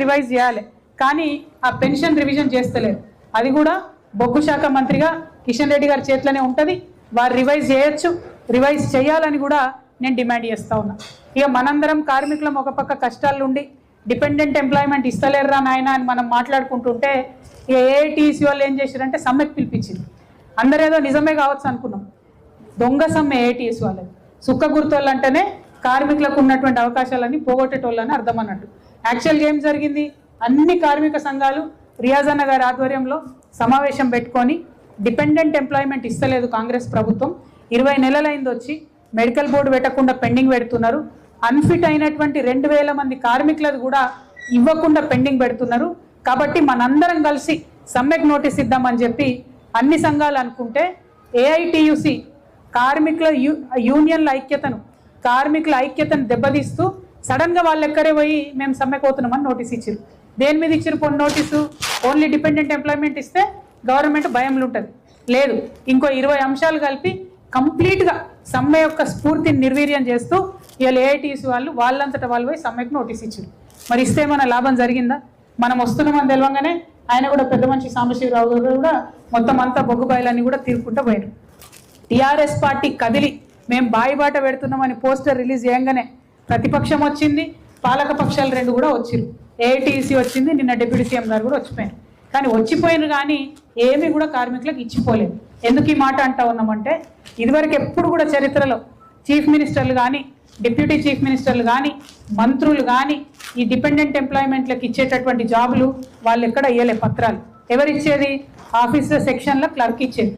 Revise చేయాలి, కానీ ఆ పెన్షన్ రివిజన్ చేస్తలేరు. అది కూడా బొగ్గు శాఖ మంత్రిగా కిషన్ రెడ్డి గారి చేతిలోనే ఉంటుంది. వారు రివైజ్ చేయొచ్చు, రివైజ్ చేయాలని కూడా నేను డిమాండ్ చేస్తూ ఉన్నా. ఇక మనందరం కార్మికులం ఒక పక్క కష్టాలు ఉండి డిపెండెంట్ ఎంప్లాయ్మెంట్ ఇస్తలేరురా నాయన అని మనం మాట్లాడుకుంటుంటే ఇక ఏఐటీసీ వాళ్ళు ఏం చేశారంటే సమ్మెకు పిలిపించింది. అందరేదో నిజమే కావచ్చు అనుకున్నాం. దొంగ సమ్మె ఏఐటీసీ వాళ్ళది. సుక్క గుర్తోళ్ళు అంటేనే కార్మికులకు ఉన్నటువంటి అవకాశాలన్నీ పోగొట్టేటోళ్ళని అర్థం అన్నట్టు. యాక్చువల్గా ఏం జరిగింది, అన్ని కార్మిక సంఘాలు రియాజన్న గారి ఆధ్వర్యంలో సమావేశం పెట్టుకొని డిపెండెంట్ ఎంప్లాయ్మెంట్ ఇస్తలేదు కాంగ్రెస్ ప్రభుత్వం, 20 నెలలైంది వచ్చి, మెడికల్ బోర్డు పెట్టకుండా పెండింగ్ పెడుతున్నారు, అన్ఫిట్ అయినటువంటి 2000 మంది కార్మికులది కూడా ఇవ్వకుండా పెండింగ్ పెడుతున్నారు. కాబట్టి మనందరం కలిసి సమ్మెకు నోటీస్ ఇద్దామని చెప్పి అన్ని సంఘాలు అనుకుంటే ఏఐటియుసి కార్మికుల యూనియన్ల ఐక్యతను దెబ్బతీస్తూ సడన్గా వాళ్ళు ఎక్కడే పోయి మేము సమ్మెకు పోతున్నామని నోటీస్ ఇచ్చారు. దేని మీద ఇచ్చారు కొన్ని నోటీసు? ఓన్లీ డిపెండెంట్ ఎంప్లాయ్మెంట్ ఇస్తే గవర్నమెంట్ భయంలో ఉంటుంది, లేదు ఇంకో 20 అంశాలు కలిపి కంప్లీట్గా సమ్మె యొక్క స్ఫూర్తిని నిర్వీర్యం చేస్తూ ఇవాళ ఏఐటీసీ వాళ్ళు వాళ్ళంతటా వాళ్ళు పోయి సమ్మెకు నోటీస్ ఇచ్చారు. మరి ఇస్తే మన లాభం జరిగిందా? మనం వస్తున్నామని తెలవంగానే ఆయన కూడా పెద్ద మనిషి సాంబశివరావు గారు కూడా మొత్తం అంతా బొగ్గు బయలన్నీ కూడా తీర్పుకుంటూ పోయారు. టీఆర్ఎస్ పార్టీ కదిలి మేము బాయిబాట పెడుతున్నామని పోస్టర్ రిలీజ్ చేయగానే ప్రతిపక్షం వచ్చింది, పాలక పక్షాలు 2 కూడా వచ్చిరు. ఏఐటీసీ వచ్చింది, నిన్న డిప్యూటీ సీఎం గారు కూడా వచ్చిపోయారు. కానీ వచ్చిపోయిన కానీ ఏమీ కూడా కార్మికులకు ఇచ్చిపోలేదు. ఎందుకు ఈ మాట అంటా ఉన్నామంటే ఇదివరకు ఎప్పుడు కూడా చరిత్రలో చీఫ్ మినిస్టర్లు కానీ, డిప్యూటీ చీఫ్ మినిస్టర్లు కానీ, మంత్రులు కానీ ఈ డిపెండెంట్ ఎంప్లాయ్మెంట్లకు ఇచ్చేటటువంటి జాబులు వాళ్ళు ఎక్కడ ఇవ్వలే పత్రాలు. ఎవరిచ్చేది? ఆఫీసర్ సెక్షన్లో క్లర్క్ ఇచ్చేది.